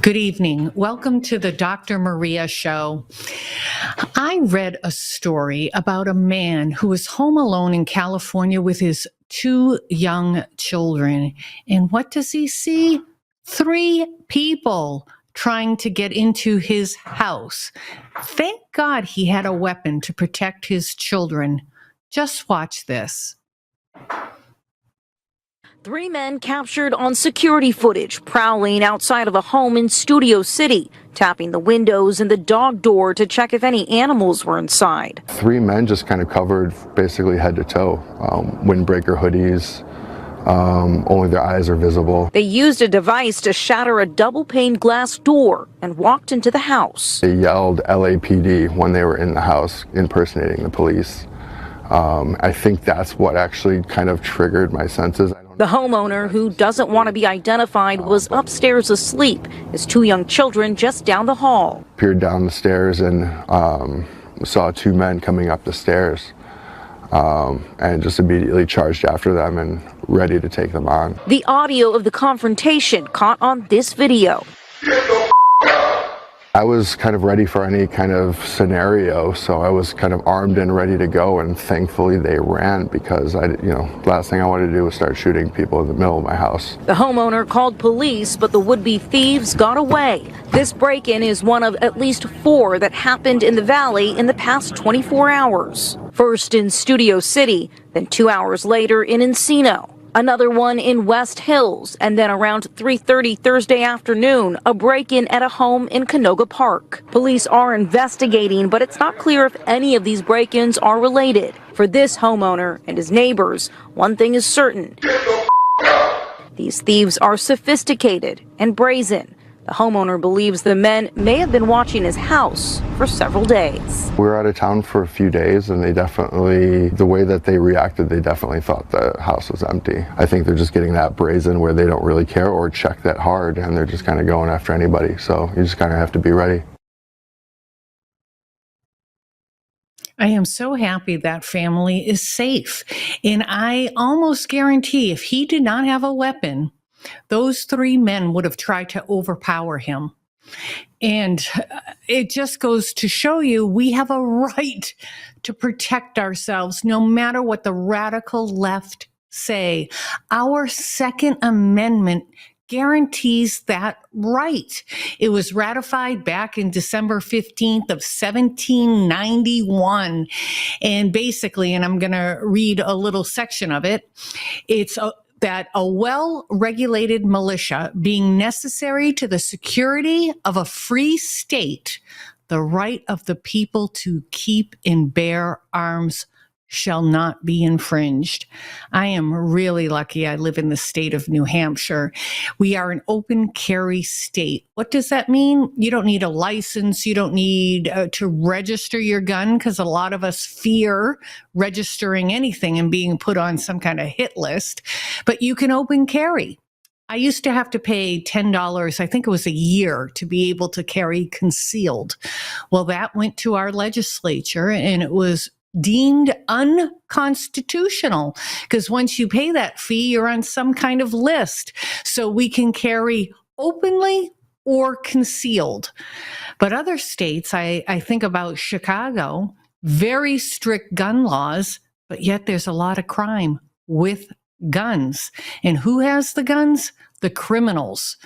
Good evening. Welcome to the Dr. Maria Show. I read a story about a man who was home alone in California with his two young children. And what does he see? Three people trying to get into his house. Thank God he had a weapon to protect his children. Just watch this. Three men captured on security footage prowling outside of a home in Studio City, tapping the windows and the dog door to check if any animals were inside. Three men just kind of covered basically head to toe, windbreaker hoodies, only their eyes are visible. They used a device to shatter a double-pane glass door and walked into the house. They yelled LAPD when they were in the house, impersonating the police. I think that's what actually kind of triggered my senses. The homeowner, who doesn't want to be identified, was upstairs asleep. His two young children just down the hall. Peered down the stairs and saw two men coming up the stairs and just immediately charged after them and ready to take them on. The audio of the confrontation caught on this video. I was kind of ready for any kind of scenario, so I was kind of armed and ready to go, and thankfully they ran because last thing I wanted to do was start shooting people in the middle of my house. The homeowner called police, but the would-be thieves got away. This break-in is one of at least four that happened in the valley in the past 24 hours. First in Studio City, then 2 hours later in Encino. Another one in West Hills, and then around 3:30 Thursday afternoon, a break-in at a home in Canoga Park. Police are investigating, but it's not clear if any of these break-ins are related. For this homeowner and his neighbors, one thing is certain. These thieves are sophisticated and brazen. The homeowner believes the men may have been watching his house for several days. We were out of town for a few days, and the way that they reacted, they definitely thought the house was empty. I think they're just getting that brazen where they don't really care or check that hard, and they're just kind of going after anybody. So you just kind of have to be ready. I am so happy that family is safe. And I almost guarantee if he did not have a weapon, those three men would have tried to overpower him. And it just goes to show you we have a right to protect ourselves no matter what the radical left say. Our Second Amendment guarantees that right. It was ratified back in December 15th of 1791. And basically, and I'm going to read a little section of it, it's that a well-regulated militia being necessary to the security of a free state, the right of the people to keep and bear arms shall not be infringed. I am really lucky I live in the state of New Hampshire. We are an open carry state. What does that mean? You don't need a license. You don't need to register your gun, because a lot of us fear registering anything and being put on some kind of hit list. But you can open carry. I used to have to pay $10, I think it was a year, to be able to carry concealed. Well, that went to our legislature, and it was deemed unconstitutional, because once you pay that fee, you're on some kind of list. So we can carry openly or concealed. But other states, I think about Chicago, very strict gun laws, but yet there's a lot of crime with guns. And who has the guns? The criminals.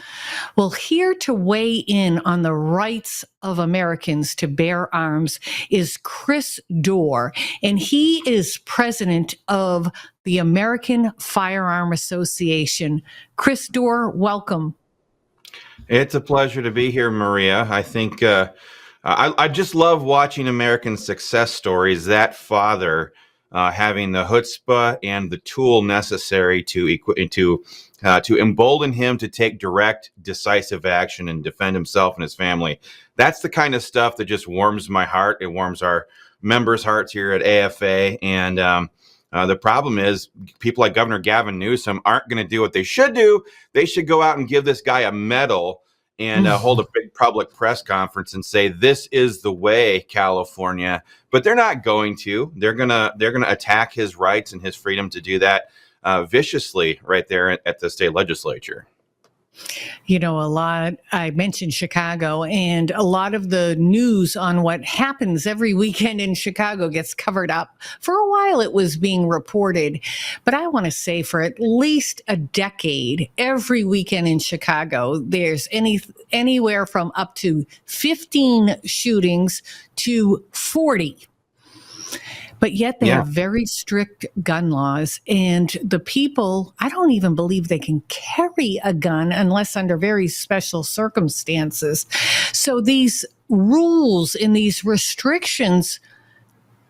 Well, here to weigh in on the rights of Americans to bear arms is Chris Dorr, and he is president of the American Firearm Association. Chris Dorr, welcome. It's a pleasure to be here, Maria. I think I just love watching American success stories. That father having the chutzpah and the tool necessary to embolden him to take direct, decisive action and defend himself and his family. That's the kind of stuff that just warms my heart. It warms our members' hearts here at AFA. And the problem is people like Governor Gavin Newsom aren't going to do what they should do. They should go out and give this guy a medal and hold a big public press conference and say, this is the way, California. But they're not going to. They're gonna attack his rights and his freedom to do that viciously right there at the state legislature. I mentioned Chicago, and a lot of the news on what happens every weekend in Chicago gets covered up. For a while, it was being reported, but I want to say for at least a decade, every weekend in Chicago, there's anywhere from up to 15 shootings to 40. But yet they have very strict gun laws, and the people, I don't even believe they can carry a gun unless under very special circumstances. So these rules and these restrictions,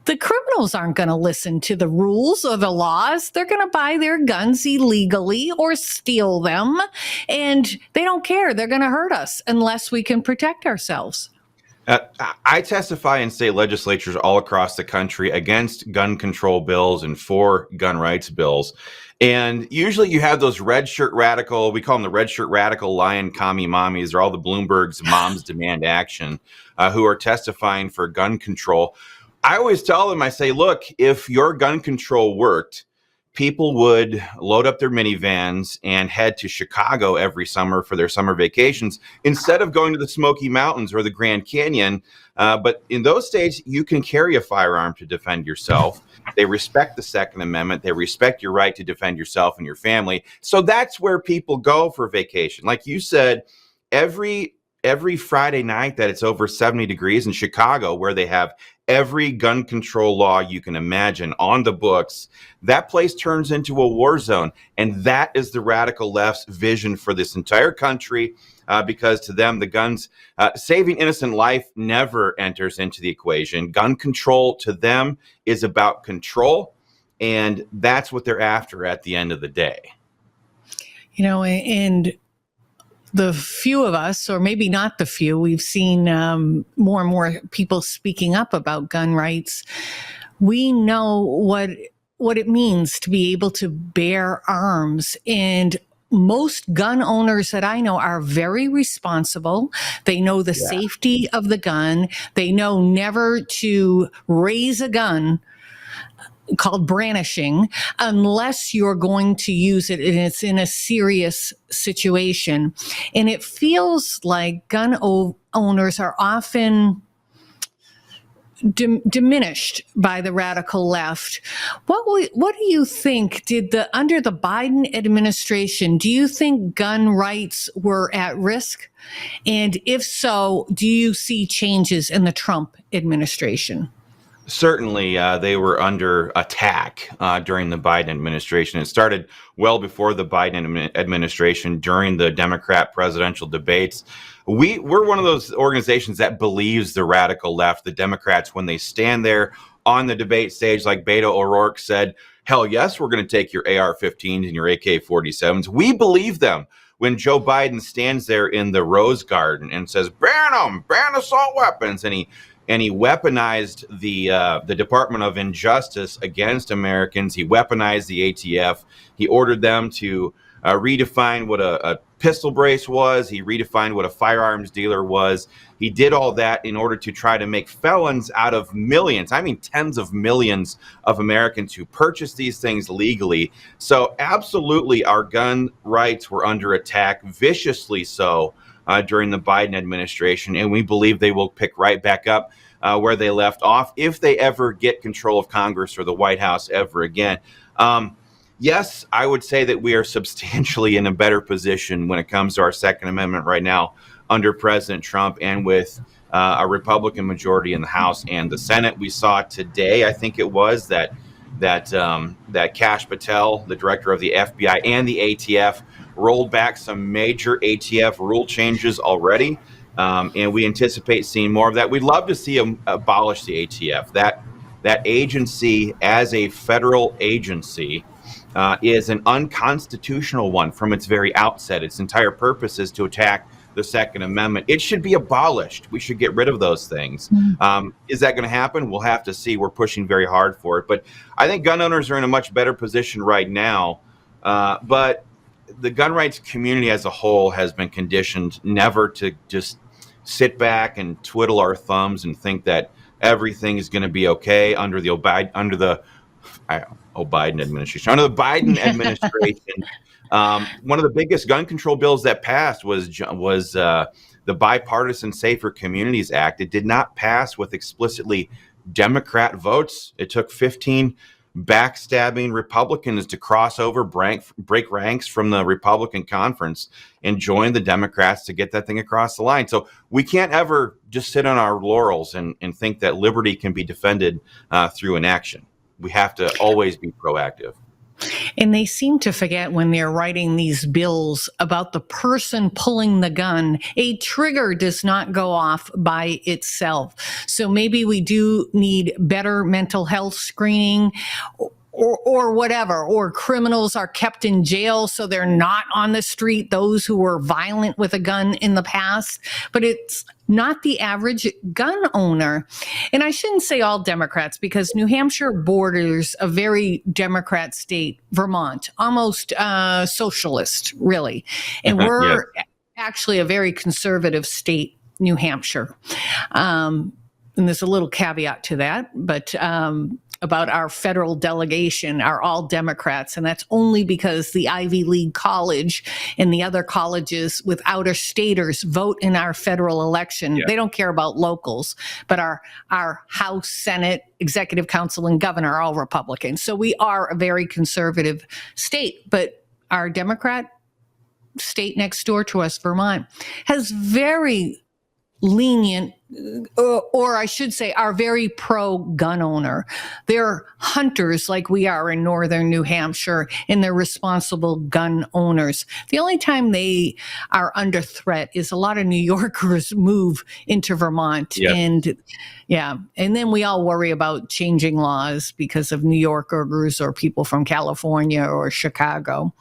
the criminals aren't going to listen to the rules or the laws. They're going to buy their guns illegally or steal them, and they don't care. They're going to hurt us unless we can protect ourselves. I testify in state legislatures all across the country against gun control bills and for gun rights bills. And usually you have those red shirt radical, we call them the red shirt radical lion commie mommies, or all the Bloomberg's moms demand action, who are testifying for gun control. I always tell them, I say, look, if your gun control worked, people would load up their minivans and head to Chicago every summer for their summer vacations instead of going to the Smoky Mountains or the Grand Canyon. But in those states, you can carry a firearm to defend yourself. They respect the Second Amendment. They respect your right to defend yourself and your family. So that's where people go for vacation. Like you said, every Friday night that it's over 70 degrees in Chicago, where they have every gun control law you can imagine on the books, that place turns into a war zone. And that is the radical left's vision for this entire country, because to them, the guns, saving innocent life never enters into the equation. Gun control to them is about control, and that's what they're after at the end of the day. And the few of us, or maybe not the few, we've seen more and more people speaking up about gun rights. We know what it means to be able to bear arms, and most gun owners that I know are very responsible. They know the safety of the gun. They know never to raise a gun, called brandishing, unless you're going to use it and it's in a serious situation. And it feels like gun owners are often diminished by the radical left. What do you think under the Biden administration, do you think gun rights were at risk? And if so, do you see changes in the Trump administration? Certainly, they were under attack during the Biden administration. It started well before the Biden administration, during the Democrat presidential debates. We're one of those organizations that believes the radical left, the Democrats, when they stand there on the debate stage, like Beto O'Rourke said, hell yes, we're going to take your AR-15s and your AK-47s. We believe them. When Joe Biden stands there in the Rose Garden and says, ban them, ban assault weapons, and he weaponized the Department of Injustice against Americans. He weaponized the ATF. He ordered them to redefine what a pistol brace was. He redefined what a firearms dealer was. He did all that in order to try to make felons out of millions, I mean tens of millions of Americans who purchased these things legally. So absolutely, our gun rights were under attack, viciously so, during the Biden administration, and we believe they will pick right back up where they left off if they ever get control of Congress or the White House ever again. Yes, I would say that we are substantially in a better position when it comes to our Second Amendment right now under President Trump, and with a Republican majority in the House and the Senate. We saw today, I think it was, that Kash Patel, the director of the FBI and the ATF, rolled back some major ATF rule changes already, and we anticipate seeing more of that. We'd love to see them abolish the ATF. That agency, as a federal agency, is an unconstitutional one from its very outset. Its entire purpose is to attack the Second Amendment. It should be abolished. We should get rid of those things. Is that going to happen? We'll have to see. We're pushing very hard for it. But I think gun owners are in a much better position right now. But the gun rights community as a whole has been conditioned never to just sit back and twiddle our thumbs and think that everything is going to be okay under the Biden administration. Under the Biden administration, one of the biggest gun control bills that passed was the Bipartisan Safer Communities Act. It did not pass with explicitly Democrat votes. It took 15 backstabbing Republicans to cross over, break ranks from the Republican conference and join the Democrats to get that thing across the line. So we can't ever just sit on our laurels and think that liberty can be defended through inaction. We have to always be proactive. And they seem to forget when they're writing these bills about the person pulling the gun. A trigger does not go off by itself. So maybe we do need better mental health screening or whatever, or criminals are kept in jail so they're not on the street, those who were violent with a gun in the past. But it's not the average gun owner. And I shouldn't say all Democrats, because New Hampshire borders a very Democrat state, Vermont, almost socialist, really. And we're actually a very conservative state, New Hampshire. And there's a little caveat to that, but about our federal delegation are all Democrats, and that's only because the Ivy League college and the other colleges with outer staters vote in our federal election. They don't care about locals, but our House, Senate, Executive Council, and governor are all Republicans. So we are a very conservative state, but our Democrat state next door to us, Vermont, has very lenient, or I should say, are very pro-gun owner. They're hunters like we are in northern New Hampshire, and they're responsible gun owners. The only time they are under threat is a lot of New Yorkers move into Vermont. And then we all worry about changing laws because of New Yorkers or people from California or Chicago.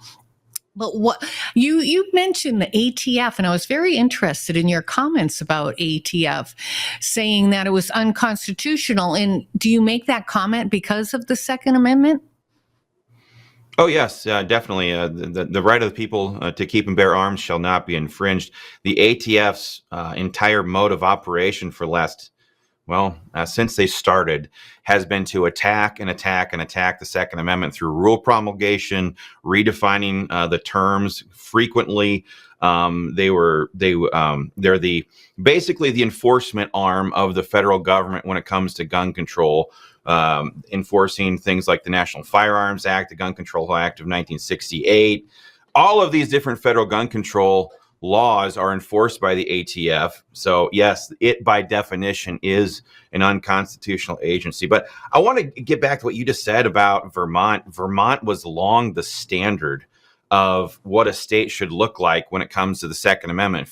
But what you mentioned the ATF, and I was very interested in your comments about ATF, saying that it was unconstitutional. And do you make that comment because of the Second Amendment? Oh, yes, definitely. The right of the people to keep and bear arms shall not be infringed. The ATF's entire mode of operation for the last, since they started, has been to attack the Second Amendment through rule promulgation, redefining the terms frequently. They're basically the enforcement arm of the federal government when it comes to gun control, enforcing things like the National Firearms Act, the Gun Control Act of 1968. All of these different federal gun control laws are enforced by the ATF. So yes, it by definition is an unconstitutional agency. But I want to get back to what you just said about Vermont. Vermont was long the standard of what a state should look like when it comes to the Second Amendment.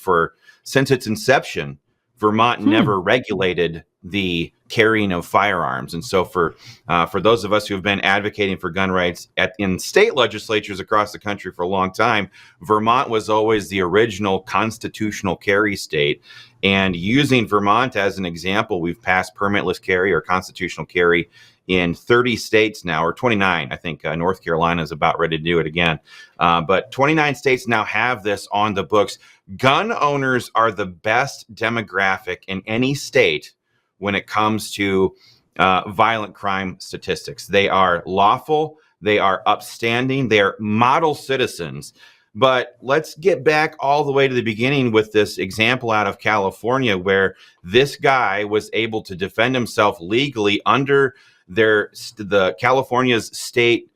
Since its inception, Vermont never regulated the carrying of firearms. And so for those of us who have been advocating for gun rights in state legislatures across the country for a long time, Vermont was always the original constitutional carry state. And using Vermont as an example, we've passed permitless carry or constitutional carry in 30 states now, or 29. I think North Carolina is about ready to do it again. But 29 states now have this on the books. Gun owners are the best demographic in any state when it comes to violent crime statistics. They are lawful, they are upstanding, they are model citizens. But let's get back all the way to the beginning with this example out of California, where this guy was able to defend himself legally under the California's state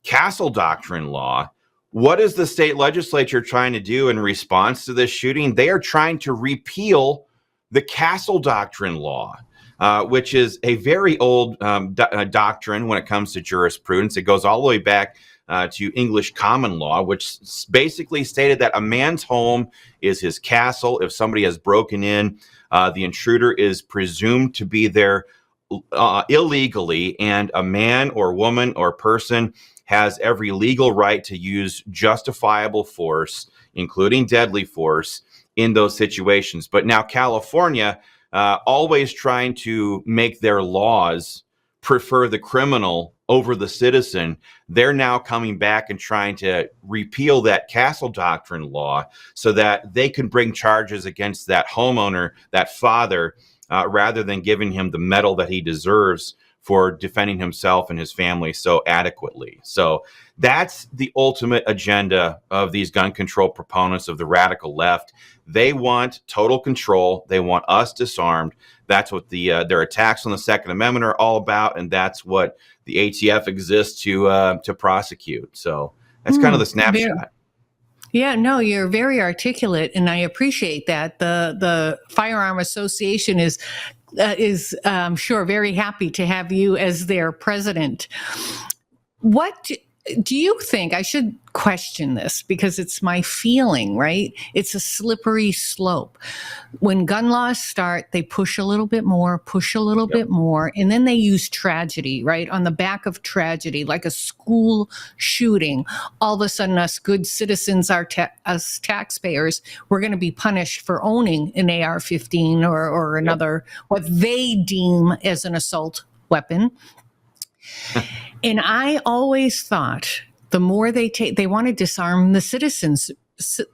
castle doctrine law. What is the state legislature trying to do in response to this shooting? They are trying to repeal the castle doctrine law, which is a very old doctrine when it comes to jurisprudence. It goes all the way back to English common law, which basically stated that a man's home is his castle. If somebody has broken in, the intruder is presumed to be there illegally, and a man or woman or person has every legal right to use justifiable force, including deadly force, in those situations. But now California, always trying to make their laws prefer the criminal over the citizen, they're now coming back and trying to repeal that castle doctrine law so that they can bring charges against that homeowner, that father, rather than giving him the medal that he deserves for defending himself and his family so adequately. So that's the ultimate agenda of these gun control proponents of the radical left. They want total control. They want us disarmed. That's what their attacks on the Second Amendment are all about, and that's what the ATF exists to prosecute. So that's kind of the snapshot. Yeah, no, you're very articulate, and I appreciate that. The Firearm Association is sure very happy to have you as their president. What do you think? I should question this because it's my feeling, right? It's a slippery slope. When gun laws start, they push a little bit more, bit more, and then they use tragedy, right? On the back of tragedy, like a school shooting, all of a sudden us good citizens, us taxpayers, we're going to be punished for owning an AR-15 or another, what they deem as an assault weapon. And I always thought the more they want to disarm the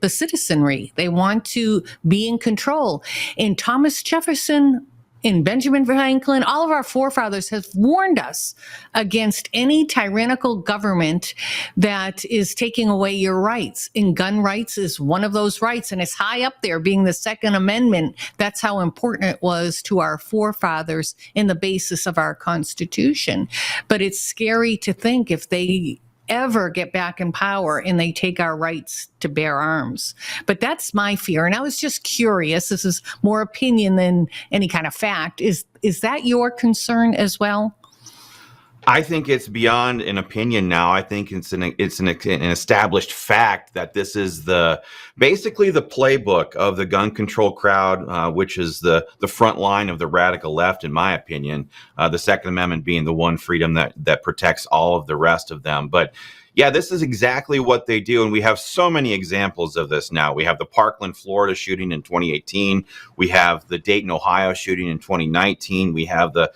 citizenry. They want to be in control. And Thomas Jefferson and Benjamin Franklin, all of our forefathers have warned us against any tyrannical government that is taking away your rights. And gun rights is one of those rights, and it's high up there, being the Second Amendment. That's how important it was to our forefathers in the basis of our Constitution. But it's scary to think if they ever get back in power and they take our rights to bear arms. But that's my fear. And I was just curious. This is more opinion than any kind of fact. Is that your concern as well? I think it's beyond an opinion now. I think it's an established fact that this is basically the playbook of the gun control crowd, which is the front line of the radical left, in my opinion. The Second Amendment being the one freedom that protects all of the rest of them. But yeah, this is exactly what they do. And we have so many examples of this now. We have the Parkland, Florida shooting in 2018. We have the Dayton, Ohio shooting in 2019. We have the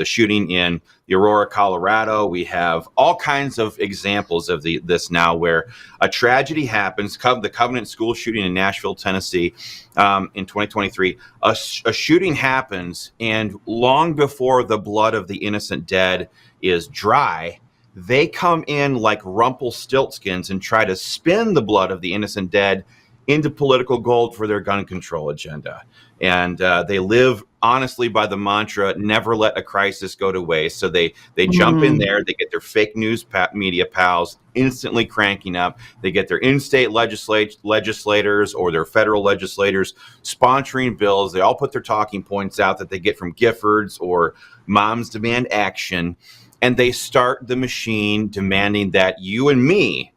shooting in the Aurora, Colorado. We have all kinds of examples of this now where a tragedy happens. The Covenant School shooting in Nashville, Tennessee in 2023. A shooting happens, and long before the blood of the innocent dead is dry, they come in like Rumpelstiltskins and try to spin the blood of the innocent dead into political gold for their gun control agenda. And they live honestly by the mantra, never let a crisis go to waste. So they jump in there, they get their fake news media pals instantly cranking up. They get their in-state legislators or their federal legislators sponsoring bills. They all put their talking points out that they get from Giffords or Moms Demand Action. And they start the machine demanding that you and me,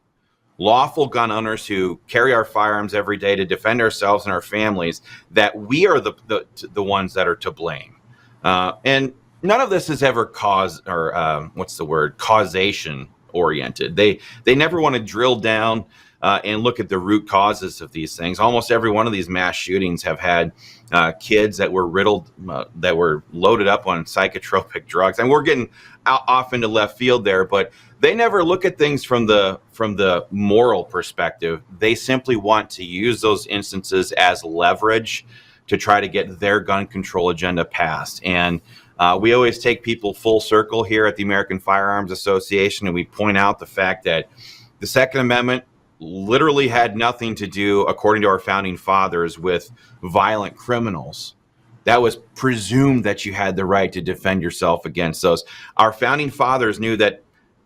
lawful gun owners who carry our firearms every day to defend ourselves and our families, that we are the ones that are to blame. And none of this is ever causation oriented. They never want to drill down and look at the root causes of these things. Almost every one of these mass shootings have had kids that were riddled, that were loaded up on psychotropic drugs. And we're getting off into left field there, but they never look at things from the moral perspective. They simply want to use those instances as leverage to try to get their gun control agenda passed. And we always take people full circle here at the American Firearms Association, and we point out the fact that the Second Amendment literally had nothing to do, according to our founding fathers, with violent criminals. That was presumed that you had the right to defend yourself against those. Our founding fathers knew that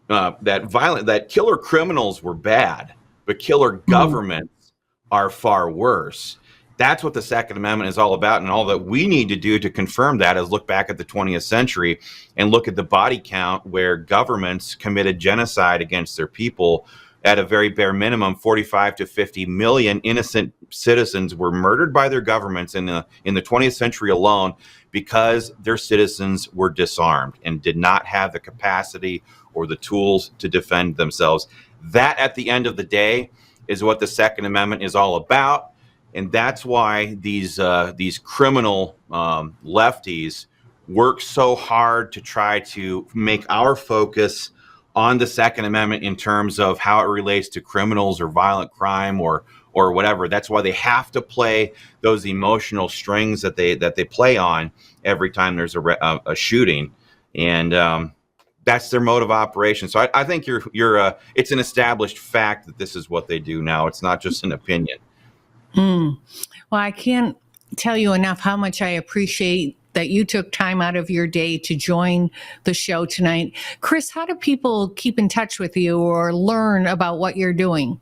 that killer criminals were bad, but killer governments are far worse. That's what the Second Amendment is all about, and all that we need to do to confirm that is look back at the 20th century and look at the body count where governments committed genocide against their people. At a very bare minimum, 45 to 50 million innocent citizens were murdered by their governments in the 20th century alone because their citizens were disarmed and did not have the capacity or the tools to defend themselves. That, at the end of the day, is what the Second Amendment is all about, and that's why these criminal lefties work so hard to try to make our focus on the Second Amendment in terms of how it relates to criminals or violent crime or or whatever. That's why they have to play those emotional strings that they play on every time there's a shooting, and that's their mode of operation. So I think it's an established fact that this is what they do now. It's not just an opinion. Well, I can't tell you enough how much I appreciate that you took time out of your day to join the show tonight. Chris, how do people keep in touch with you or learn about what you're doing?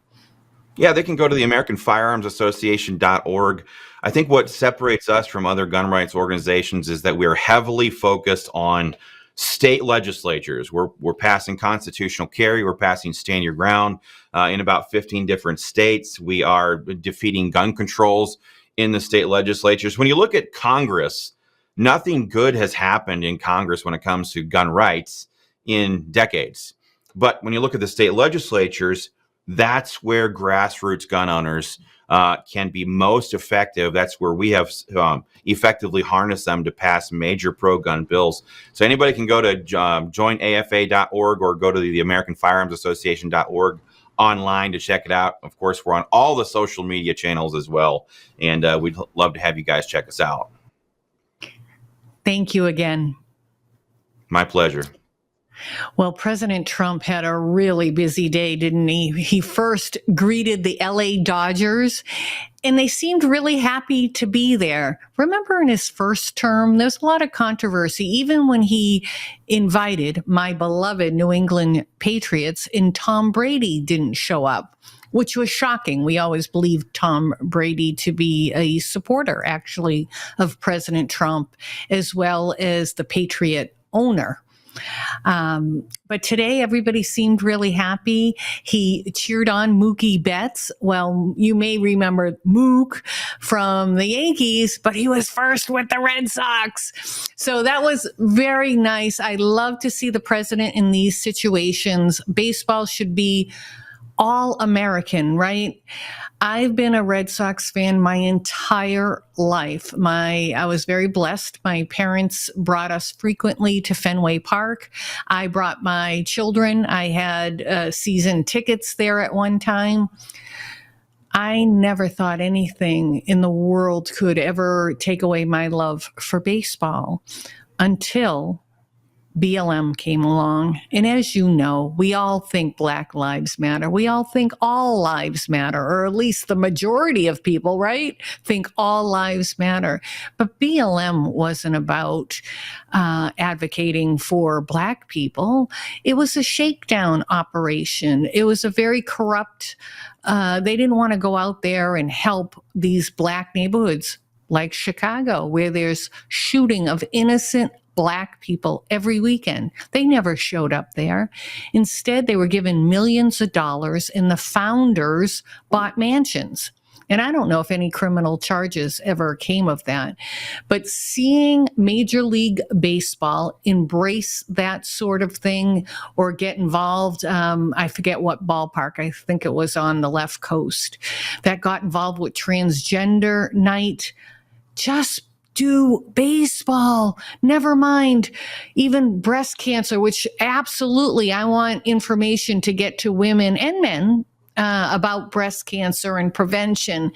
Yeah, they can go to the AmericanFirearmsAssociation.org. I think what separates us from other gun rights organizations is that we're heavily focused on state legislatures. We're passing constitutional carry. We're passing stand your ground in about 15 different states. We are defeating gun controls in the state legislatures. When you look at Congress, nothing good has happened in Congress when it comes to gun rights in decades. But when you look at the state legislatures, that's where grassroots gun owners can be most effective. That's where we have effectively harnessed them to pass major pro-gun bills. So anybody can go to joinafa.org or go to the AmericanFirearmsAssociation.org online to check it out. Of course, we're on all the social media channels as well, and we'd love to have you guys check us out. Thank you again. My pleasure. Well, President Trump had a really busy day, didn't he? He first greeted the LA Dodgers, and they seemed really happy to be there. Remember in his first term, there's a lot of controversy, even when he invited my beloved New England Patriots, and Tom Brady didn't show up, which was shocking. We always believed Tom Brady to be a supporter, actually, of President Trump, as well as the Patriot owner. But today, everybody seemed really happy. He cheered on Mookie Betts. Well, you may remember Mook from the Yankees, but he was first with the Red Sox. So that was very nice. I love to see the president in these situations. Baseball should be all American, right? I've been a Red Sox fan my entire life. I was very blessed. My parents brought us frequently to Fenway Park. I brought my children. I had season tickets there at one time. I never thought anything in the world could ever take away my love for baseball until BLM came along. And as you know, we all think Black Lives Matter. We all think all lives matter, or at least the majority of people, right, think all lives matter. But BLM wasn't about advocating for Black people. It was a shakedown operation. It was a very corrupt, they didn't want to go out there and help these Black neighborhoods like Chicago, where there's shooting of innocent Black people every weekend. They never showed up there. Instead, they were given millions of dollars, and the founders bought mansions. And I don't know if any criminal charges ever came of that. But seeing Major League Baseball embrace that sort of thing or get involved, I forget what ballpark, I think it was on the left coast, that got involved with transgender night. Just do baseball. Never mind even breast cancer, which absolutely I want information to get to women and men about breast cancer and prevention.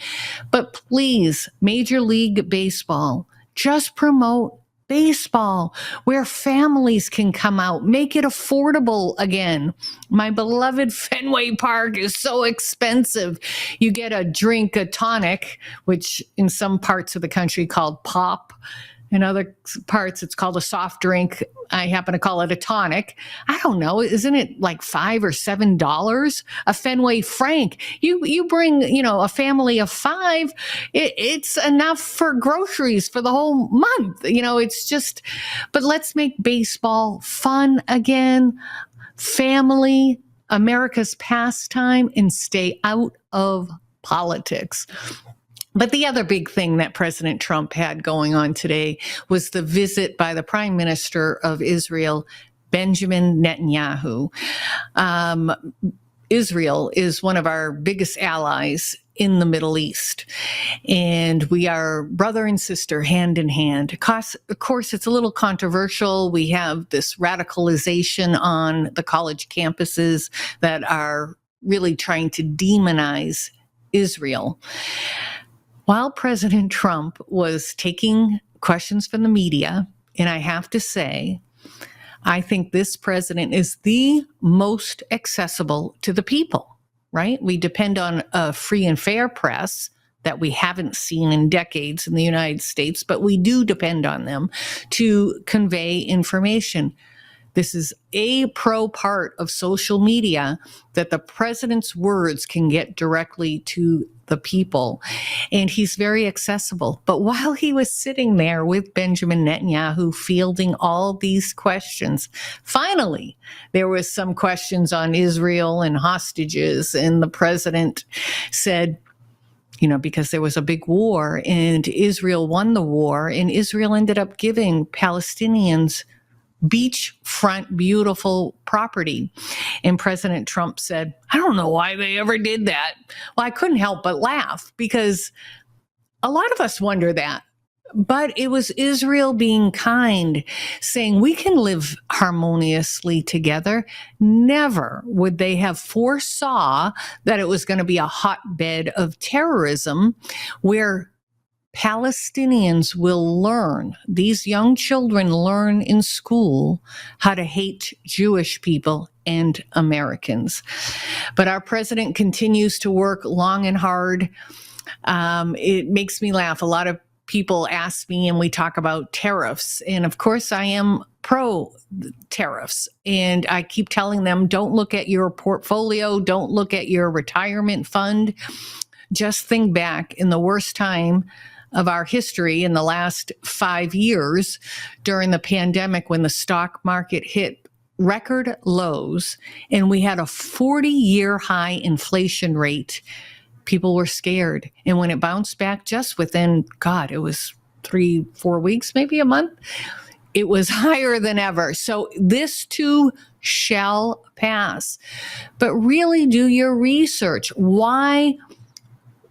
But please, Major League Baseball, just promote baseball where families can come out, make it affordable again. My beloved Fenway Park is so expensive. You get a drink, a tonic, which in some parts of the country called pop. In other parts, it's called a soft drink. I happen to call it a tonic. I don't know. Isn't it like $5 or $7? A Fenway Frank. You bring, a family of 5. It's enough for groceries for the whole month. It's just, but let's make baseball fun again. Family, America's pastime, and stay out of politics. But the other big thing that President Trump had going on today was the visit by the Prime Minister of Israel, Benjamin Netanyahu. Israel is one of our biggest allies in the Middle East, and we are brother and sister, hand in hand. Of course, it's a little controversial. We have this radicalization on the college campuses that are really trying to demonize Israel. While President Trump was taking questions from the media, and I have to say, I think this president is the most accessible to the people, right? We depend on a free and fair press that we haven't seen in decades in the United States, but we do depend on them to convey information. This is a pro part of social media, that the president's words can get directly to the people, and he's very accessible. But while he was sitting there with Benjamin Netanyahu fielding all these questions, finally there was some questions on Israel and hostages, and the president said, because there was a big war and Israel won the war, and Israel ended up giving Palestinians beachfront, beautiful property. And President Trump said, I don't know why they ever did that. Well, I couldn't help but laugh, because a lot of us wonder that. But it was Israel being kind, saying we can live harmoniously together. Never would they have foresaw that it was going to be a hotbed of terrorism, where Palestinians will learn, these young children learn in school how to hate Jewish people and Americans. But our president continues to work long and hard. It makes me laugh. A lot of people ask me, and we talk about tariffs. And of course, I am pro tariffs. And I keep telling them, don't look at your portfolio, don't look at your retirement fund. Just think back in the worst time of our history in the last 5 years during the pandemic, when the stock market hit record lows and we had a 40-year high inflation rate. People were scared. And when it bounced back just within, it was 3-4 weeks, maybe a month, it was higher than ever. So this too shall pass. But really do your research. Why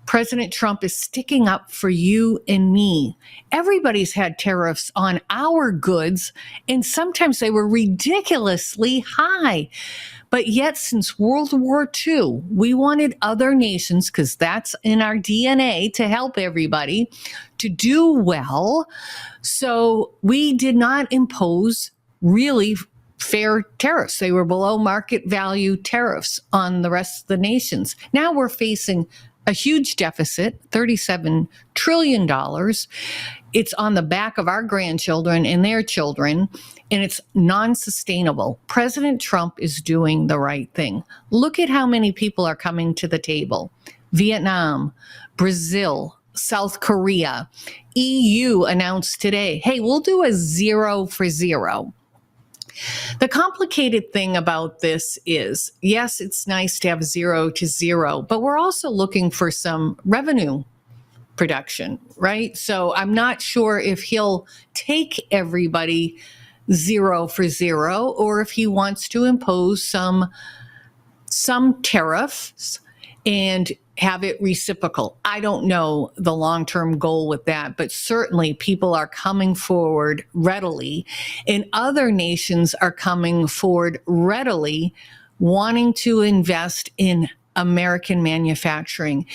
President Trump is sticking up for you and me. Everybody's had tariffs on our goods, and sometimes they were ridiculously high. But yet, since World War II, we wanted other nations, because that's in our DNA, to help everybody to do well. So we did not impose really fair tariffs. They were below market value tariffs on the rest of the nations. Now we're facing a huge deficit, $37 trillion. It's on the back of our grandchildren and their children, and it's non-sustainable. President Trump is doing the right thing. Look at how many people are coming to the table. Vietnam, Brazil, South Korea, EU announced today, hey, we'll do a 0 for 0. The complicated thing about this is, yes, it's nice to have 0 to 0, but we're also looking for some revenue production, right? So I'm not sure if he'll take everybody 0 for 0, or if he wants to impose some tariffs and have it reciprocal. I don't know the long-term goal with that, but certainly people are coming forward readily, and other nations are coming forward readily, wanting to invest in American manufacturing.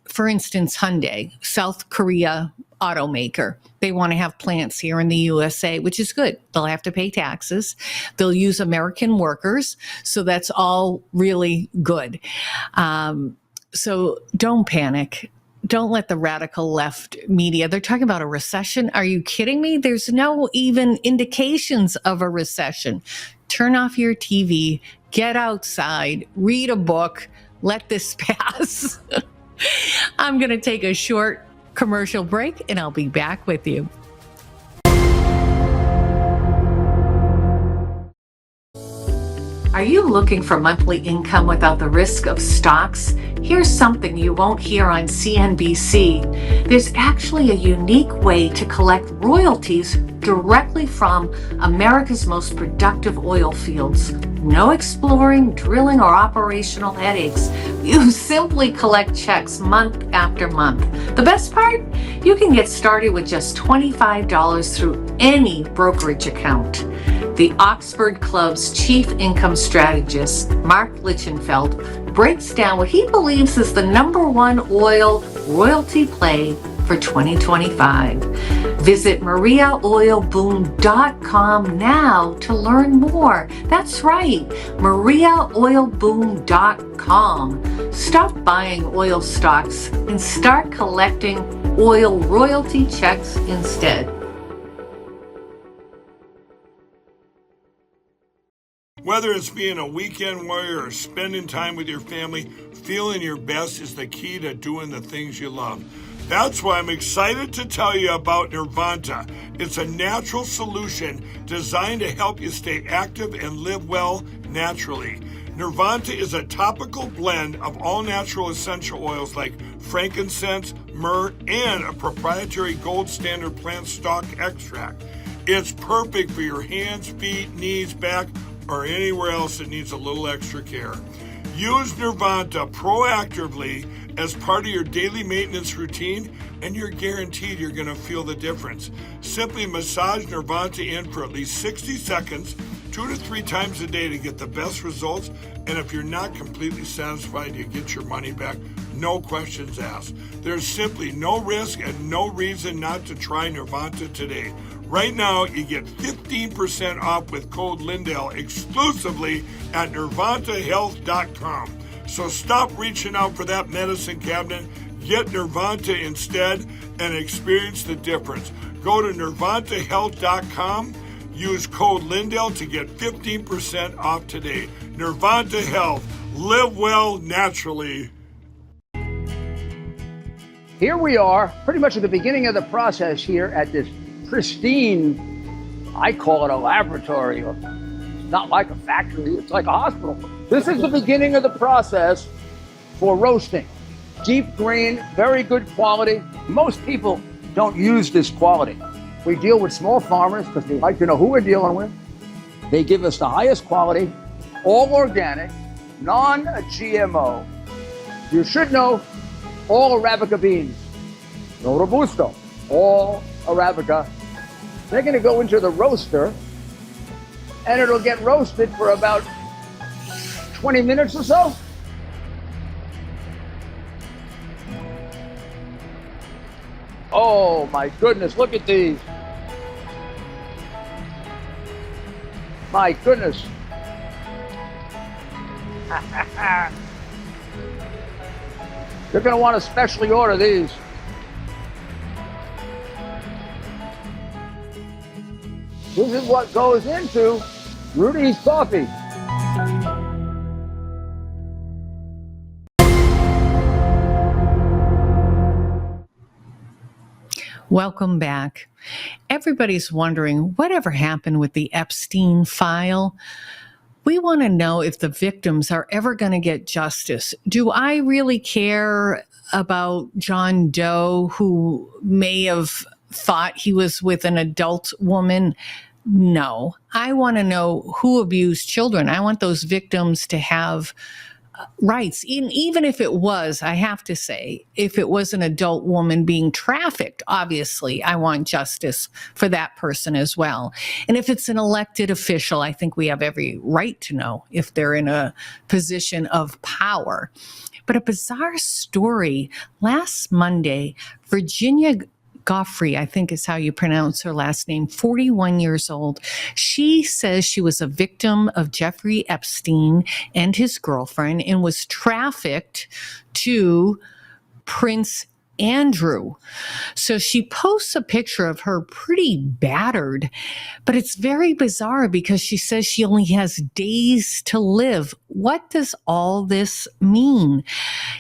For instance, Hyundai, South Korea automaker, they want to have plants here in the USA, which is good. They'll have to pay taxes. They'll use American workers. So that's all really good. So don't panic. Don't let the radical left media, they're talking about a recession. Are you kidding me? There's no even indications of a recession. Turn off your TV, get outside, read a book, let this pass. I'm going to take a short commercial break, and I'll be back with you. Are you looking for monthly income without the risk of stocks? Here's something you won't hear on CNBC. There's actually a unique way to collect royalties directly from America's most productive oil fields. No exploring, drilling, or operational headaches. You simply collect checks month after month. The best part? You can get started with just $25 through any brokerage account. The Oxford Club's chief income strategist, Mark Lichtenfeld, breaks down what he believes is the #1 oil royalty play for 2025. Visit mariaoilboom.com now to learn more. That's right, mariaoilboom.com. Stop buying oil stocks and start collecting oil royalty checks instead. Whether it's being a weekend warrior or spending time with your family, feeling your best is the key to doing the things you love. That's why I'm excited to tell you about Nirvanta. It's a natural solution designed to help you stay active and live well naturally. Nirvanta is a topical blend of all natural essential oils like frankincense, myrrh, and a proprietary gold standard plant stock extract. It's perfect for your hands, feet, knees, back, or anywhere else that needs a little extra care. Use Nirvanta proactively as part of your daily maintenance routine, and you're guaranteed you're going to feel the difference. Simply massage Nirvanta in for at least 60 seconds, 2 to 3 times a day to get the best results. And if you're not completely satisfied, you get your money back. No questions asked. There's simply no risk and no reason not to try Nirvanta today. Right now, you get 15% off with code Lindell exclusively at nirvantahealth.com. So stop reaching out for that medicine cabinet, get Nirvanta instead, and experience the difference. Go to nirvantahealth.com, use code Lindell to get 15% off today. Nirvanta Health, live well naturally. Here we are, pretty much at the beginning of the process here at this pristine, I call it a laboratory. It's not like a factory, it's like a hospital. This is the beginning of the process for roasting. Deep green, very good quality. Most people don't use this quality. We deal with small farmers because they like to know who we're dealing with. They give us the highest quality, all organic, non-GMO. You should know all Arabica beans, no Robusto, all Arabica. They're going to go into the roaster and it'll get roasted for about 20 minutes or so. Oh my goodness, look at these. My goodness. You're going to want to specially order these. This is what goes into Rudy's coffee. Welcome back. Everybody's wondering whatever happened with the Epstein file. We want to know if the victims are ever going to get justice. Do I really care about John Doe, who may have thought he was with an adult woman? No. I want to know who abused children. I want those victims to have rights. Even if it was, I have to say, if it was an adult woman being trafficked, obviously, I want justice for that person as well. And if it's an elected official, I think we have every right to know if they're in a position of power. But a bizarre story last Monday, Virginia Goffrey, I think is how you pronounce her last name, 41 years old. She says she was a victim of Jeffrey Epstein and his girlfriend and was trafficked to Prince Andrew. So she posts a picture of her pretty battered, but it's very bizarre because she says she only has days to live. What does all this mean?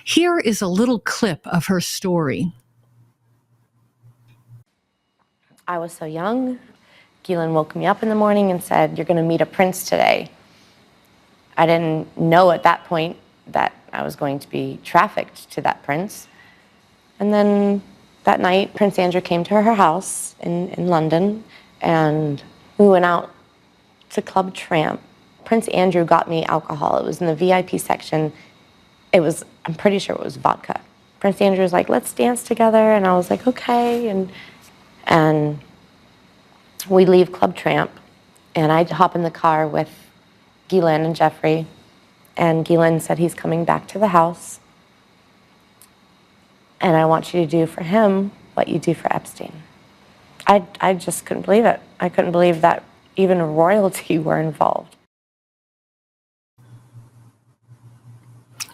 Here is a little clip of her story. I was so young. Galen woke me up in the morning and said, "You're going to meet a prince today." I didn't know at that point that I was going to be trafficked to that prince. And then that night, Prince Andrew came to her house in London, and we went out to Club Tramp. Prince Andrew got me alcohol. It was in the VIP section. I'm pretty sure it was vodka. Prince Andrew was like, let's dance together. And I was like, okay. And we leave Club Tramp. And I hop in the car with Ghislaine and Jeffrey. And Ghislaine said he's coming back to the house. And I want you to do for him what you do for Epstein. I just couldn't believe it. I couldn't believe that even royalty were involved.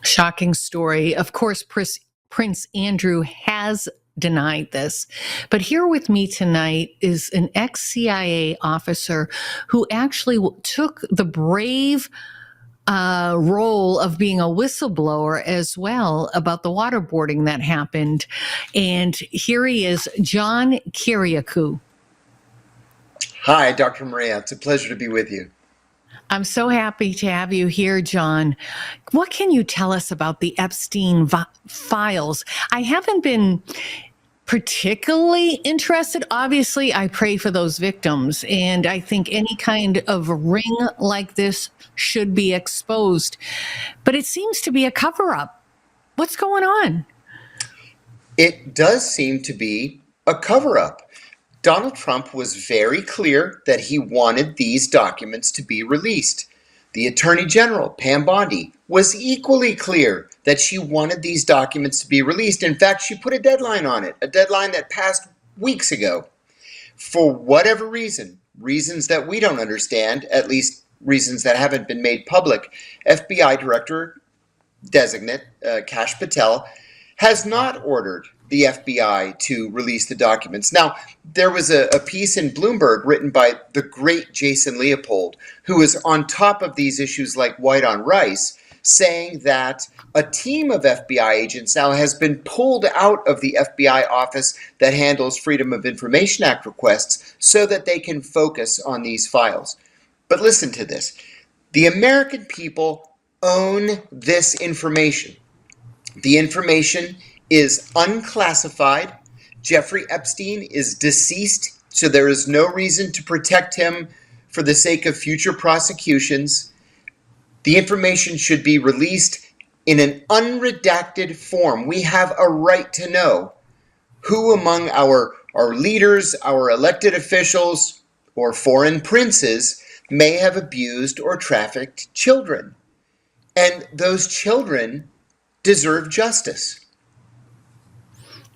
Shocking story. Of course, Prince Andrew has denied this. But here with me tonight is an ex-CIA officer who actually took the brave role of being a whistleblower as well about the waterboarding that happened. And here he is, John Kiriakou. Hi, Dr. Maria. It's a pleasure to be with you. I'm so happy to have you here, John. What can you tell us about the Epstein files? I haven't been particularly interested. Obviously, I pray for those victims, and I think any kind of ring like this should be exposed. But it seems to be a cover-up. What's going on? It does seem to be a cover-up. Donald Trump was very clear that he wanted these documents to be released. The Attorney General, Pam Bondi, was equally clear that she wanted these documents to be released. In fact, she put a deadline on it, a deadline that passed weeks ago. For whatever reasons that we don't understand, at least reasons that haven't been made public, FBI Director Designate Kash Patel has not ordered the FBI to release the documents. Now, there was a piece in Bloomberg written by the great Jason Leopold, who is on top of these issues like white on rice, saying that a team of FBI agents now has been pulled out of the FBI office that handles Freedom of Information Act requests so that they can focus on these files. But listen to this. The American people own this information. The information is unclassified. Jeffrey Epstein is deceased, so there is no reason to protect him for the sake of future prosecutions. The information should be released in an unredacted form. We have a right to know who among our leaders, our elected officials, or foreign princes may have abused or trafficked children. And those children deserve justice.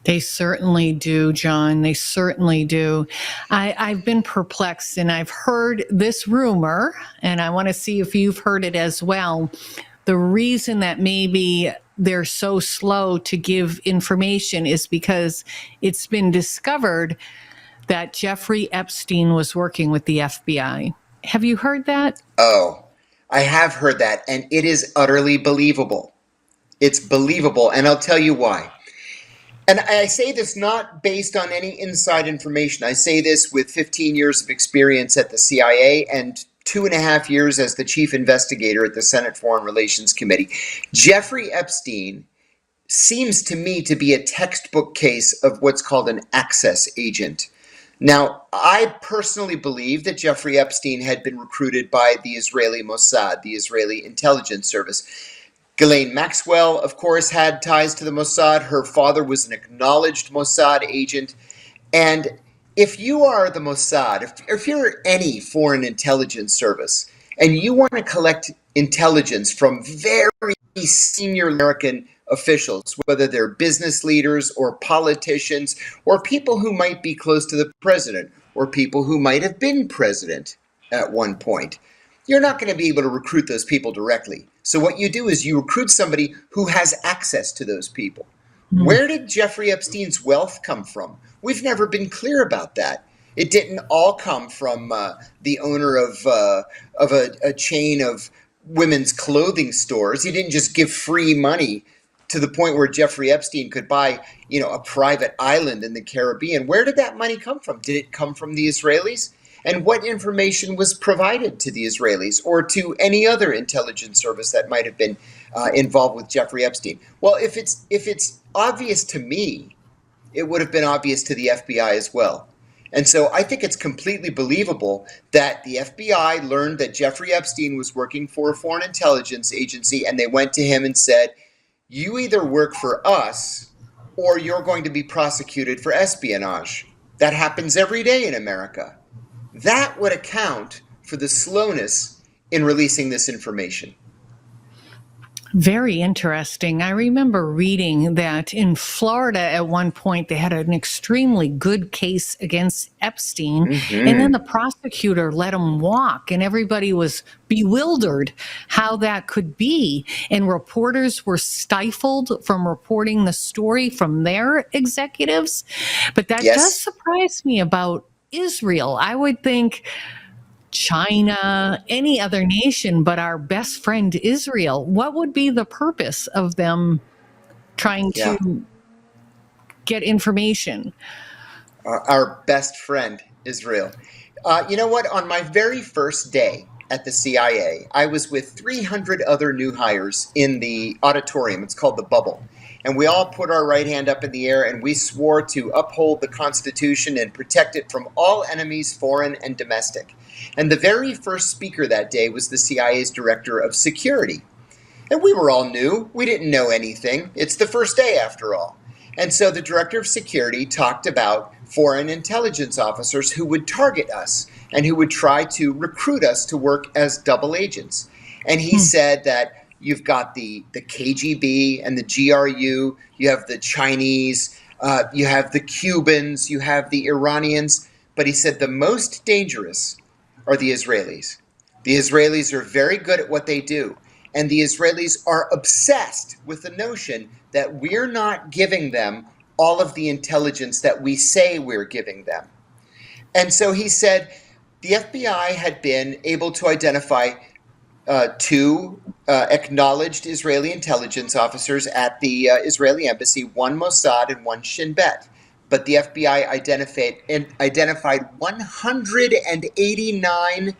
They certainly do, John. They certainly do. I've been perplexed, and I've heard this rumor, and I want to see if you've heard it as well. The reason that maybe they're so slow to give information is because it's been discovered that Jeffrey Epstein was working with the FBI. Have you heard that? Oh, I have heard that, and it is utterly believable. It's believable, and I'll tell you why. And I say this not based on any inside information. I say this with 15 years of experience at the CIA and 2.5 years as the chief investigator at the Senate Foreign Relations Committee. Jeffrey Epstein seems to me to be a textbook case of what's called an access agent. Now, I personally believe that Jeffrey Epstein had been recruited by the Israeli Mossad, the Israeli intelligence service. Ghislaine Maxwell, of course, had ties to the Mossad. Her father was an acknowledged Mossad agent. And if you are the Mossad, if you're any foreign intelligence service, and you want to collect intelligence from very senior American officials, whether they're business leaders or politicians or people who might be close to the president or people who might have been president at one point, you're not going to be able to recruit those people directly. So what you do is you recruit somebody who has access to those people. Where did Jeffrey Epstein's wealth come from? We've never been clear about that. It didn't all come from the owner of a chain of women's clothing stores. He didn't just give free money to the point where Jeffrey Epstein could buy, a private island in the Caribbean. Where did that money come from? Did it come from the Israelis? And what information was provided to the Israelis or to any other intelligence service that might have been involved with Jeffrey Epstein? Well, if it's obvious to me, it would have been obvious to the FBI as well. And so I think it's completely believable that the FBI learned that Jeffrey Epstein was working for a foreign intelligence agency, and they went to him and said, you either work for us or you're going to be prosecuted for espionage. That happens every day in America. That would account for the slowness in releasing this information. Very interesting. I remember reading that in Florida at one point they had an extremely good case against Epstein, and then the prosecutor let him walk, and everybody was bewildered how that could be. And reporters were stifled from reporting the story from their executives. But that does surprise me about Israel. I would think China, any other nation, but our best friend Israel. What would be the purpose of them trying to get information? Our best friend Israel. You know what? On my very first day at the CIA, I was with 300 other new hires in the auditorium. It's called the Bubble. And we all put our right hand up in the air and we swore to uphold the Constitution and protect it from all enemies, foreign and domestic. And the very first speaker that day was the CIA's director of security. And we were all new. We didn't know anything. It's the first day after all. And so the director of security talked about foreign intelligence officers who would target us and who would try to recruit us to work as double agents. And he said that you've got the KGB and the GRU, you have the Chinese, you have the Cubans, you have the Iranians. But he said the most dangerous are the Israelis. The Israelis are very good at what they do. And the Israelis are obsessed with the notion that we're not giving them all of the intelligence that we say we're giving them. And so he said the FBI had been able to identify two acknowledged Israeli intelligence officers at the Israeli embassy, one Mossad and one Shin Bet. But the FBI identified 189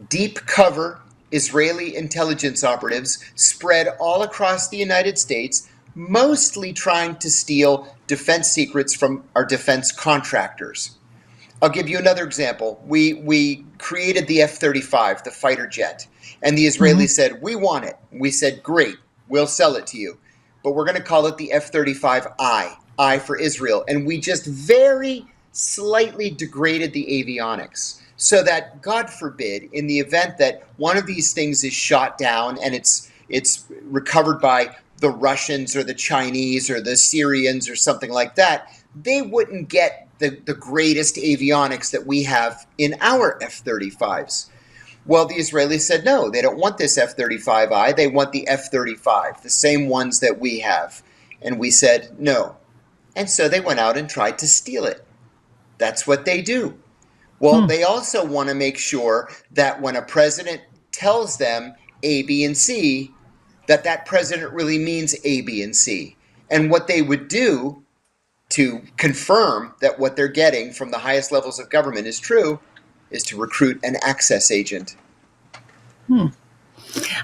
deep cover Israeli intelligence operatives spread all across the United States, mostly trying to steal defense secrets from our defense contractors. I'll give you another example. We created the F-35, the fighter jet, and the Israelis said, we want it. We said, great, we'll sell it to you. But we're going to call it the F-35I. I for Israel, and we just very slightly degraded the avionics so that, God forbid, in the event that one of these things is shot down and it's recovered by the Russians or the Chinese or the Syrians or something like that, they wouldn't get the greatest avionics that we have in our F-35s. Well, the Israelis said, no, they don't want this F-35I, they want the F-35, the same ones that we have. And we said, no. And so they went out and tried to steal it. That's what they do. Well, they also want to make sure that when a president tells them A, B, and C, that president really means A, B, and C. And what they would do to confirm that what they're getting from the highest levels of government is true is to recruit an access agent.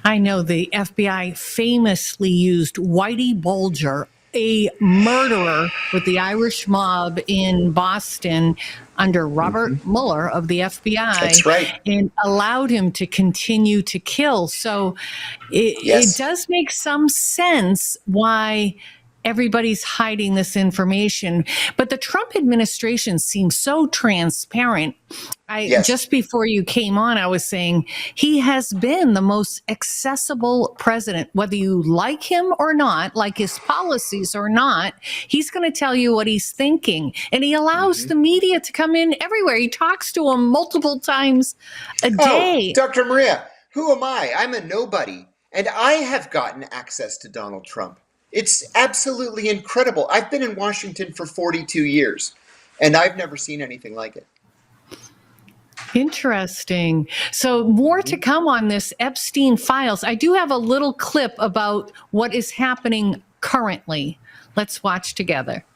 I know the FBI famously used Whitey Bulger, a murderer with the Irish mob in Boston under Robert Mueller of the FBI. That's right. And allowed him to continue to kill. So it does make some sense why everybody's hiding this information. But the Trump administration seems so transparent. Just before you came on, I was saying he has been the most accessible president, whether you like him or not, like his policies or not, he's going to tell you what he's thinking. And he allows the media to come in everywhere. He talks to them multiple times a day. Oh, Dr. Maria, who am I? I'm a nobody. And I have gotten access to Donald Trump. It's absolutely incredible. I've been in Washington for 42 years, and I've never seen anything like it. Interesting. So more to come on this Epstein files. I do have a little clip about what is happening currently. Let's watch together.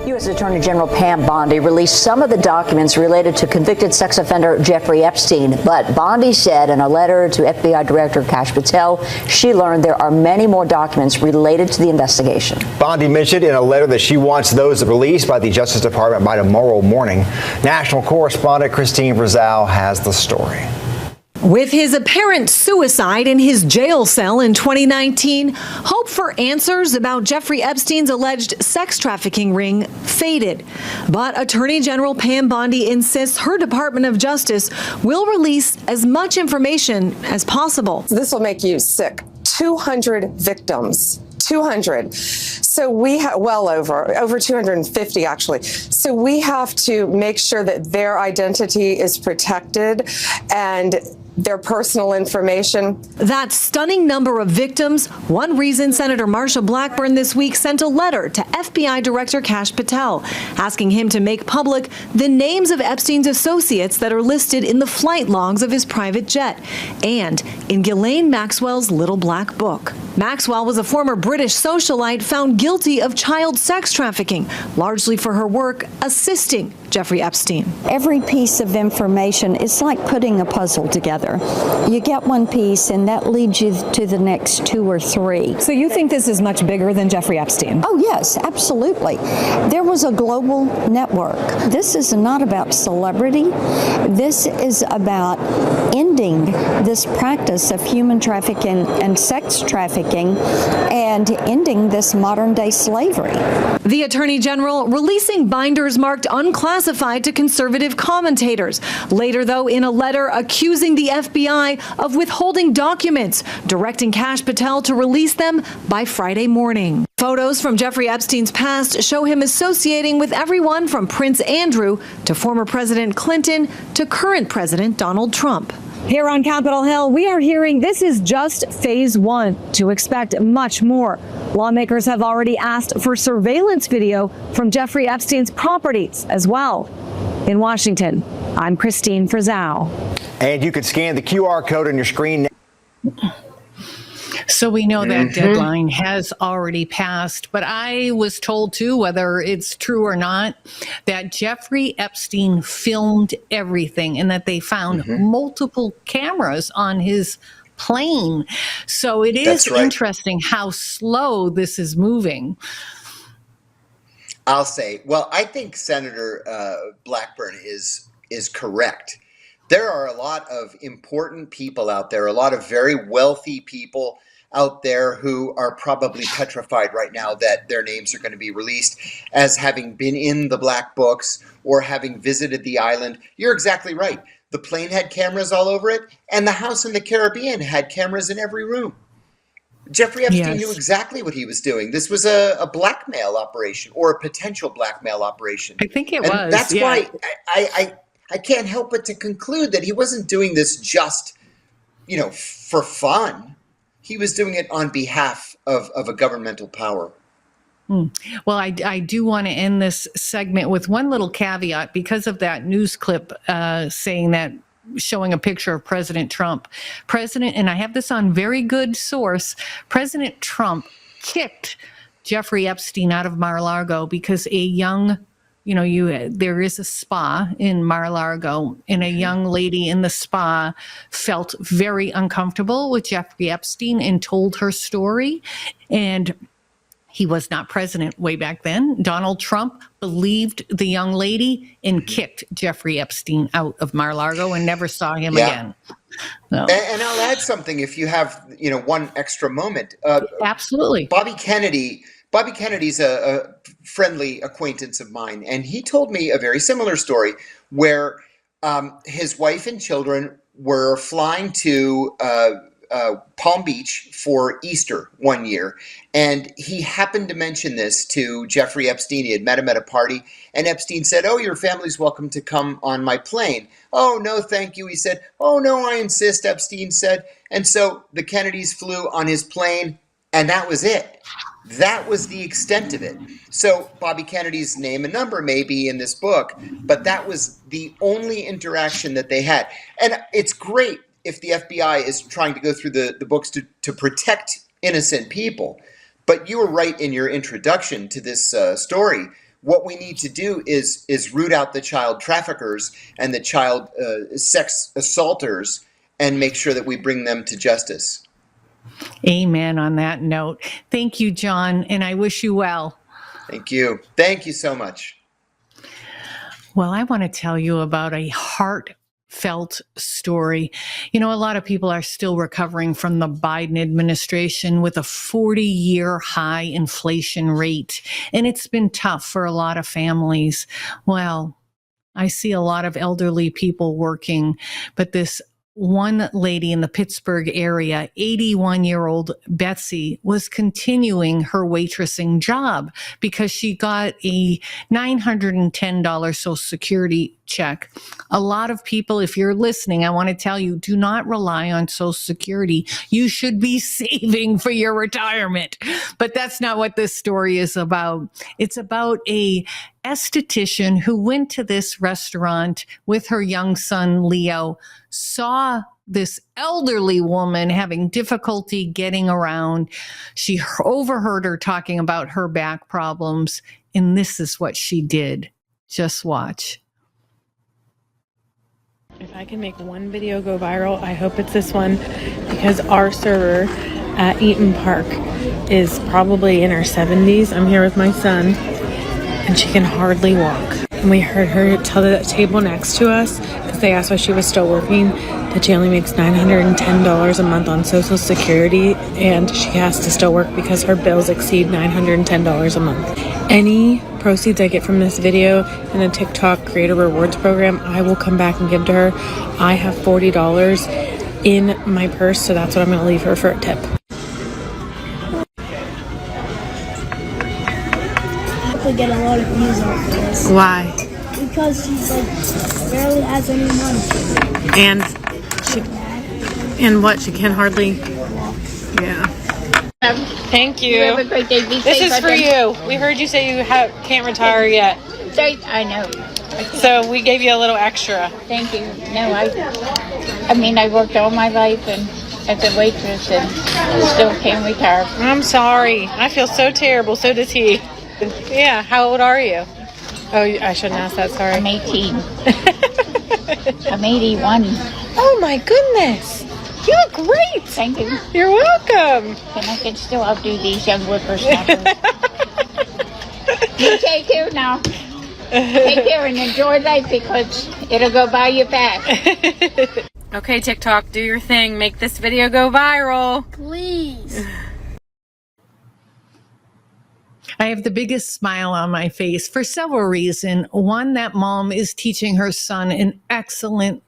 U.S. Attorney General Pam Bondi released some of the documents related to convicted sex offender Jeffrey Epstein. But Bondi said in a letter to FBI Director Kash Patel, she learned there are many more documents related to the investigation. Bondi mentioned in a letter that she wants those released by the Justice Department by tomorrow morning. National correspondent Christine Brazal has the story. With his apparent suicide in his jail cell in 2019, hope for answers about Jeffrey Epstein's alleged sex trafficking ring faded. But Attorney General Pam Bondi insists her Department of Justice will release as much information as possible. This will make you sick. 200 victims. 200. So we have over 250 actually. So we have to make sure that their identity is protected and their personal information. That stunning number of victims, one reason Senator Marsha Blackburn this week sent a letter to FBI Director Kash Patel, asking him to make public the names of Epstein's associates that are listed in the flight logs of his private jet and in Ghislaine Maxwell's Little Black Book. Maxwell was a former British socialite found guilty of child sex trafficking, largely for her work assisting Jeffrey Epstein. Every piece of information is like putting a puzzle together. You get one piece and that leads you to the next two or three. So you think this is much bigger than Jeffrey Epstein? Oh, yes, absolutely. There was a global network. This is not about celebrity. This is about ending this practice of human trafficking and sex trafficking and ending this modern day slavery. The Attorney General releasing binders marked unclassified to conservative commentators. Later, though, in a letter accusing the FBI of withholding documents, directing Kash Patel to release them by Friday morning. Photos from Jeffrey Epstein's past show him associating with everyone from Prince Andrew to former President Clinton to current President Donald Trump. Here on Capitol Hill, we are hearing this is just phase one. To expect much more. Lawmakers have already asked for surveillance video from Jeffrey Epstein's properties as well. In Washington, I'm Christine Frizzau. And you could scan the QR code on your screen. So we know that deadline has already passed, but I was told too, whether it's true or not, that Jeffrey Epstein filmed everything and that they found multiple cameras on his plane. So it is interesting how slow this is moving. I'll say, well, I think Senator Blackburn is correct. There are a lot of important people out there, a lot of very wealthy people out there who are probably petrified right now that their names are going to be released as having been in the black books or having visited the island. You're exactly right. The plane had cameras all over it, and the house in the Caribbean had cameras in every room. Jeffrey Epstein knew exactly what he was doing. This was a blackmail operation or a potential blackmail operation. I think it was. That's why I can't help but to conclude that he wasn't doing this just, for fun. He was doing it on behalf of a governmental power. Well, I do want to end this segment with one little caveat because of that news clip showing a picture of President Trump. And I have this on very good source, President Trump kicked Jeffrey Epstein out of Mar-a-Lago because a young there is a spa in Mar-a-Lago, and a young lady in the spa felt very uncomfortable with Jeffrey Epstein and told her story. And he was not president way back then. Donald Trump believed the young lady and kicked Jeffrey Epstein out of Mar-a-Lago and never saw him again. So. And I'll add something if you have, one extra moment. Absolutely. Bobby Kennedy's a friendly acquaintance of mine, and he told me a very similar story where his wife and children were flying to Palm Beach for Easter one year, and he happened to mention this to Jeffrey Epstein. He had met him at a party, and Epstein said, "Oh, your family's welcome to come on my plane." "Oh, no, thank you," he said. "Oh, no, I insist," Epstein said. And so the Kennedys flew on his plane, and that was it. That was the extent of it. So Bobby Kennedy's name and number may be in this book, but that was the only interaction that they had. And it's great if the FBI is trying to go through the books to protect innocent people. But you were right in your introduction to this story. What we need to do is root out the child traffickers and the child sex assaulters and make sure that we bring them to justice. Amen on that note. Thank you, John, and I wish you well. Thank you. Thank you so much. Well, I want to tell you about a heartfelt heartfelt story. You know, a lot of people are still recovering from the Biden administration with a 40-year high inflation rate, and it's been tough for a lot of families. Well, I see a lot of elderly people working, but this one lady in the Pittsburgh area, 81-year-old Betsy, was continuing her waitressing job because she got a $910 Social Security check. A lot of people, if you're listening, I want to tell you, do not rely on Social Security. You should be saving for your retirement. But that's not what this story is about. It's about a esthetician who went to this restaurant with her young son, Leo, saw this elderly woman having difficulty getting around. She overheard her talking about her back problems, and this is what she did. Just watch. If I can make one video go viral, I hope it's this one, because our server at Eaton Park is probably in her 70s. I'm here with my son, and she can hardly walk. And we heard her tell the table next to us, because they asked why she was still working, that she only makes $910 a month on Social Security, and she has to still work because her bills exceed $910 a month. Any proceeds I get from this video and the TikTok Creator Rewards program, I will come back and give to her. I have $40 in my purse, so that's what I'm going to leave her for a tip. We get a lot of views off this. Why? Because she's like barely has any money. And what? She can hardly. Yeah. Thank you. You have a great day. Be This safe is for you. We heard you say you can't retire yet. I know. So we gave you a little extra. Thank you. No, I mean, I worked all my life and as a waitress and still can't retire. I'm sorry. I feel so terrible. So does he. Yeah. How old are you? Oh, I shouldn't ask that. Sorry. I'm 18. I'm 81. Oh my goodness. You look great. Thank you. You're welcome. And I can still outdo these young whippersnappers. You take care now. Take care and enjoy life, because it'll go by you fast. Okay, TikTok, do your thing. Make this video go viral. Please. I have the biggest smile on my face for several reasons. One, that mom is teaching her son an excellent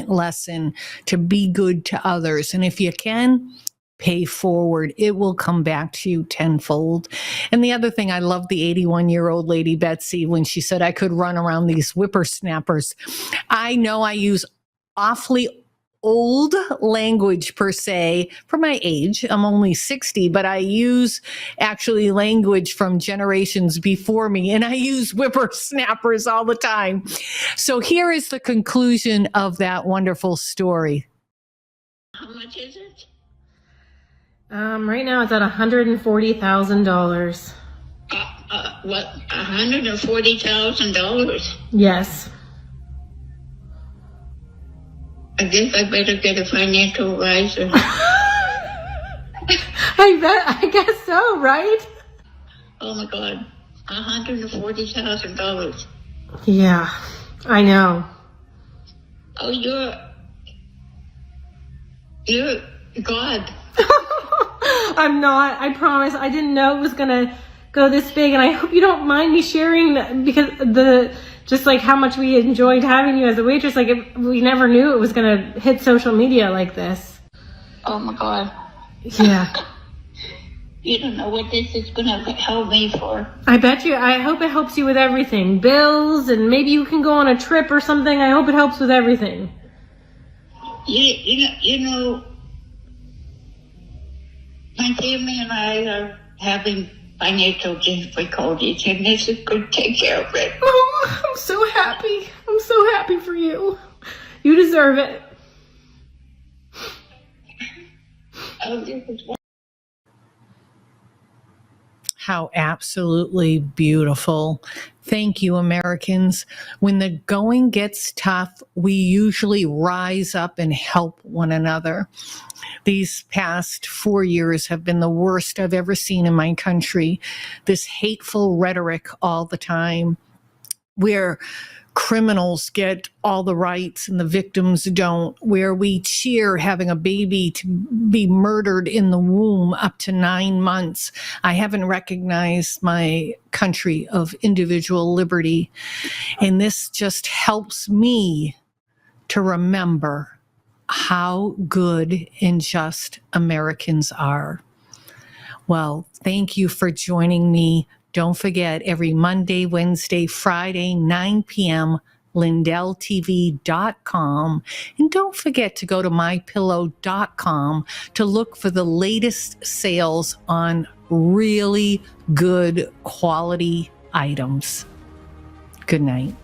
lesson to be good to others. And if you can, pay forward. It will come back to you tenfold. And the other thing, I love the 81-year-old lady, Betsy, when she said I could run around these whippersnappers. I know I use awfully old language per se for my age. I'm only 60, but I use actually language from generations before me, and I use whippersnappers all the time. So here is the conclusion of that wonderful story. How much is it? Right now it's at $140,000. What? $140,000? Yes. I guess I better get a financial advisor. I guess so, right? Oh my God. $140,000. Yeah, I know. Oh, you're God. I'm not. I promise. I didn't know it was gonna go this big, and I hope you don't mind me sharing that, because just like how much we enjoyed having you as a waitress. Like, we never knew it was gonna hit social media like this. Oh my God. Yeah. You don't know what this is gonna help me for. I bet you. I hope it helps you with everything. Bills, and maybe you can go on a trip or something. I hope it helps with everything. You know, my family and I are having financial difficulties, and this is going to take care of it. Oh, I'm so happy. I'm so happy for you. You deserve it. How absolutely beautiful. Thank you, Americans. When the going gets tough, we usually rise up and help one another. These past 4 years have been the worst I've ever seen in my country. This hateful rhetoric all the time. where criminals get all the rights and the victims don't, where we cheer having a baby to be murdered in the womb up to 9 months. I haven't recognized my country of individual liberty. And this just helps me to remember how good and just Americans are. Well, thank you for joining me. Don't forget, every Monday, Wednesday, Friday, 9 p.m., LindellTV.com. And don't forget to go to MyPillow.com to look for the latest sales on really good quality items. Good night.